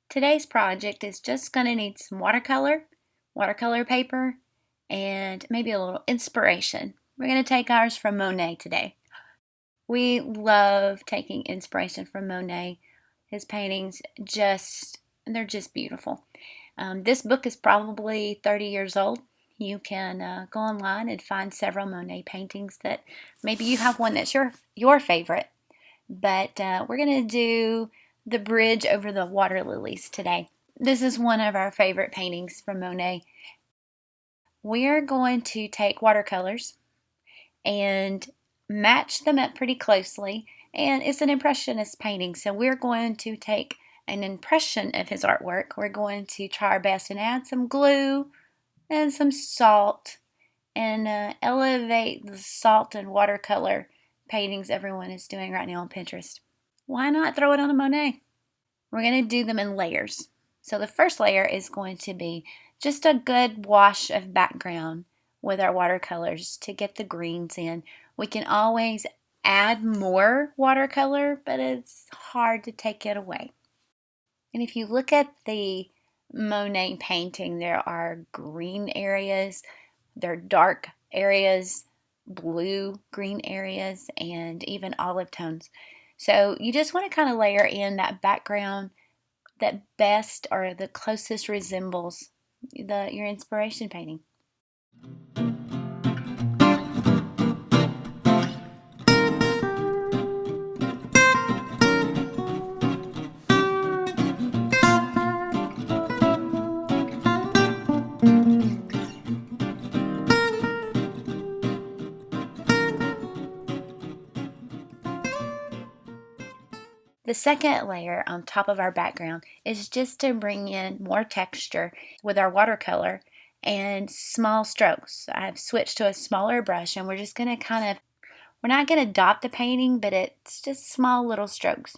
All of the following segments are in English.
Today's project is just going to need some watercolor paper, and maybe a little inspiration. We're going to take ours from Monet today. We love taking inspiration from Monet. His paintings they're just beautiful. This book is probably 30 years old. You can go online and find several Monet paintings that maybe you have one that's your favorite. But we're going to do the bridge over the water lilies today. This is one of our favorite paintings from Monet. We're going to take watercolors and match them up pretty closely, and it's an impressionist painting, so we're going to take an impression of his artwork. We're going to try our best and add some glue and some salt and elevate the salt and watercolor paintings everyone is doing right now on Pinterest. Why not throw it on a Monet? We're going to do them in layers. So the first layer is going to be just a good wash of background with our watercolors to get the greens in. We can always add more watercolor, but it's hard to take it away. And if you look at the Monet painting, there are green areas, there are dark areas, blue, green areas, and even olive tones. So you just want to kind of layer in that background that best or the closest resembles your inspiration painting. The second layer on top of our background is just to bring in more texture with our watercolor and small strokes. I've switched to a smaller brush, and we're just going to we're not going to dot the painting, but it's just small little strokes.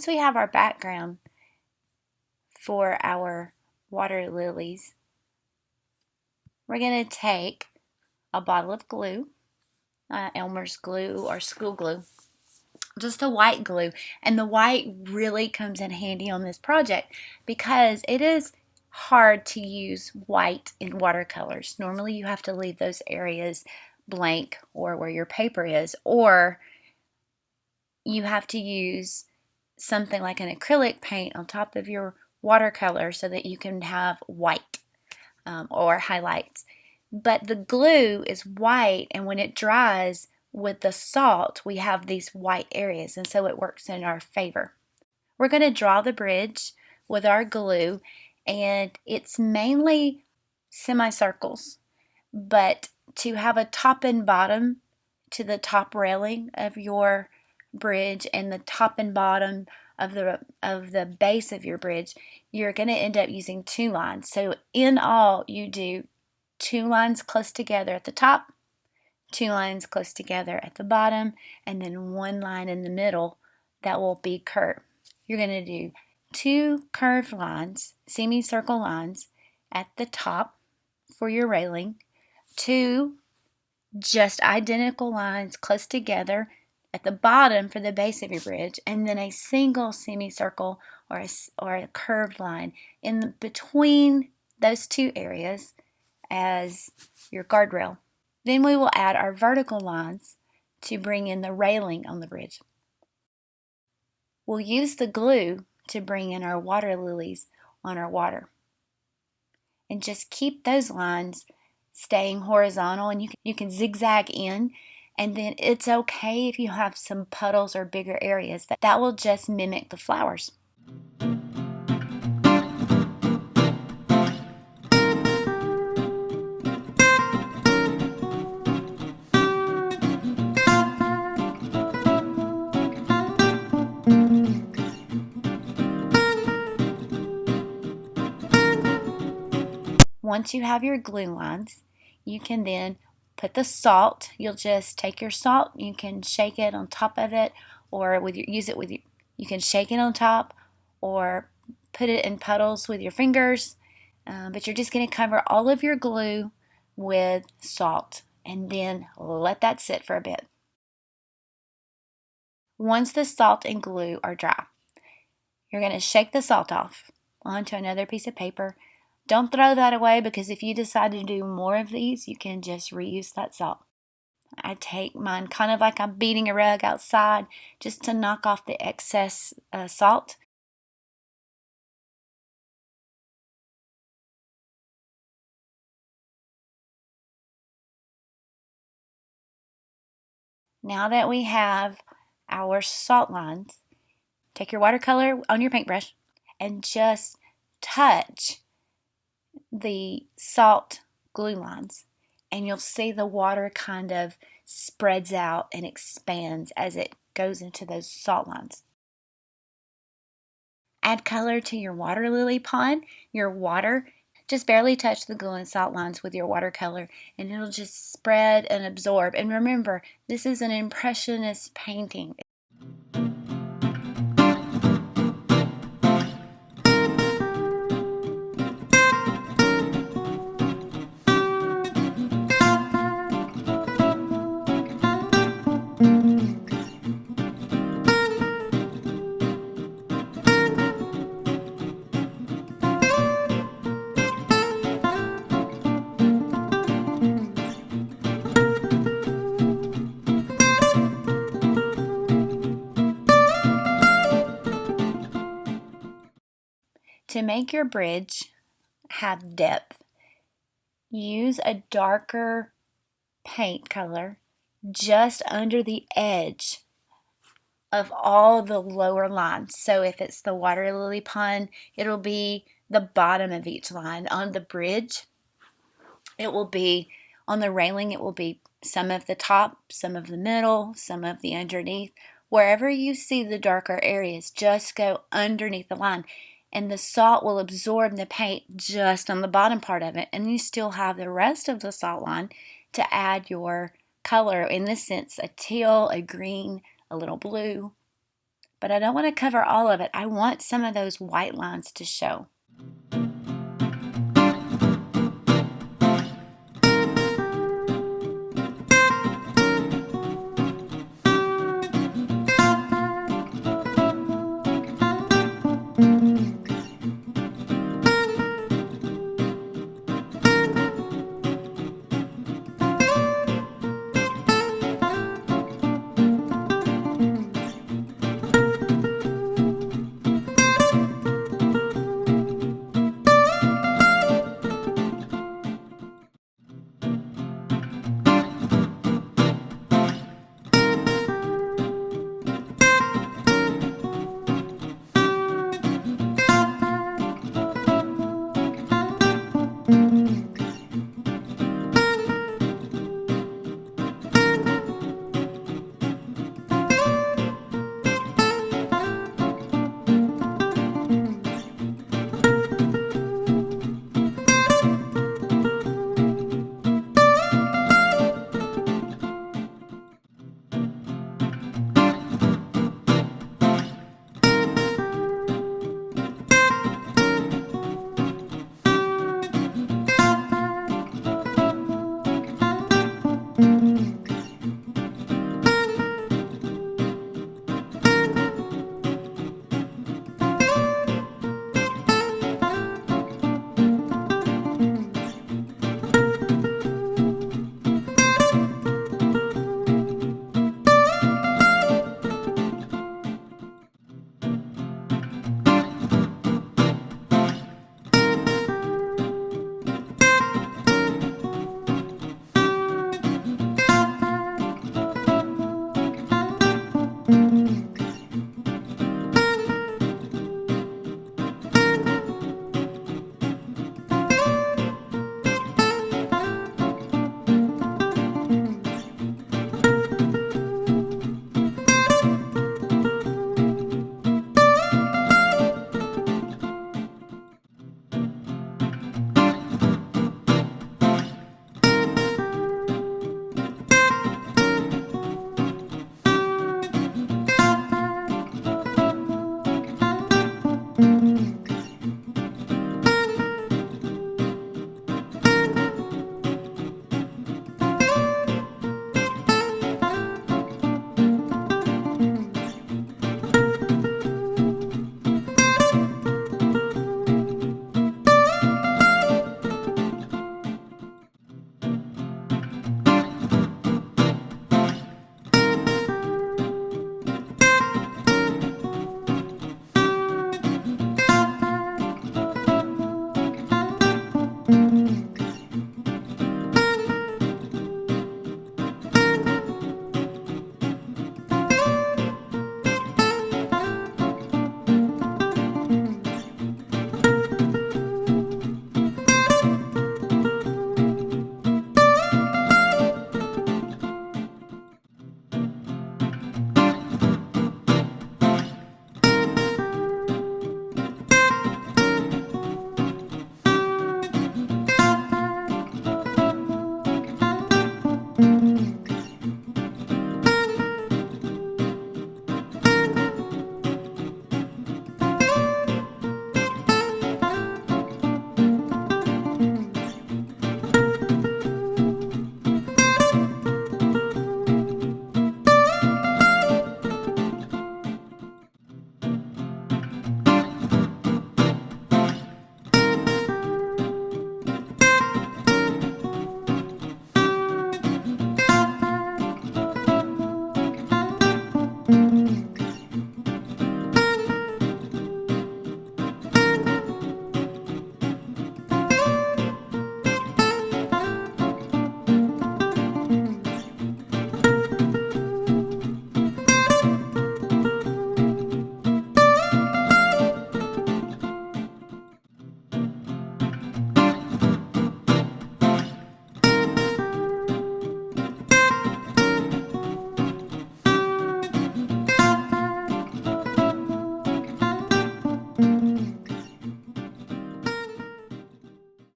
once we have our background for our water lilies, we're going to take a bottle of glue, Elmer's glue or school glue, just a white glue. And the white really comes in handy on this project because it is hard to use white in watercolors. Normally you have to leave those areas blank or where your paper is, or you have to use something like an acrylic paint on top of your watercolor so that you can have white or highlights. But the glue is white, and when it dries with the salt, we have these white areas, and so it works in our favor. We're going to draw the bridge with our glue, and it's mainly semicircles, but to have a top and bottom to the top railing of your bridge and the top and bottom of the base of your bridge, you're going to end up using 2 lines. So in all, you do 2 lines close together at the top, 2 lines close together at the bottom, and then 1 line in the middle that will be curved. You're going to do 2 curved lines, semicircle lines at the top for your railing, 2 just identical lines close together at the bottom for the base of your bridge, and then a single semicircle or a curved line in between those 2 areas as your guardrail. Then we will add our vertical lines to bring in the railing on the bridge. We'll use the glue to bring in our water lilies on our water. And just keep those lines staying horizontal, and you can zigzag in, and then it's okay if you have some puddles or bigger areas. That will just mimic the flowers. Once you have your glue lines, you can then put the salt. You'll just take your salt, you can shake it on top of it, or you can shake it on top or put it in puddles with your fingers, but you're just going to cover all of your glue with salt and then let that sit for a bit. Once the salt and glue are dry, you're going to shake the salt off onto another piece of paper. Don't throw that away, because if you decide to do more of these, you can just reuse that salt. I take mine kind of like I'm beating a rug outside, just to knock off the excess salt. Now that we have our salt lines, take your watercolor on your paintbrush and just touch the salt glue lines, and you'll see the water kind of spreads out and expands as it goes into those salt lines. Add color to your water lily pond, your water. Just barely touch the glue and salt lines with your watercolor, and it'll just spread and absorb. And remember, this is an impressionist painting. To make your bridge have depth, use a darker paint color just under the edge of all the lower lines. So if it's the water lily pond, it'll be the bottom of each line. On the bridge, it will be on the railing, it will be some of the top, some of the middle, some of the underneath. Wherever you see the darker areas, just go underneath the line, and the salt will absorb the paint just on the bottom part of it, and you still have the rest of the salt line to add your color. In this sense, a teal, a green, a little blue. but I don't want to cover all of it. I want some of those white lines to show.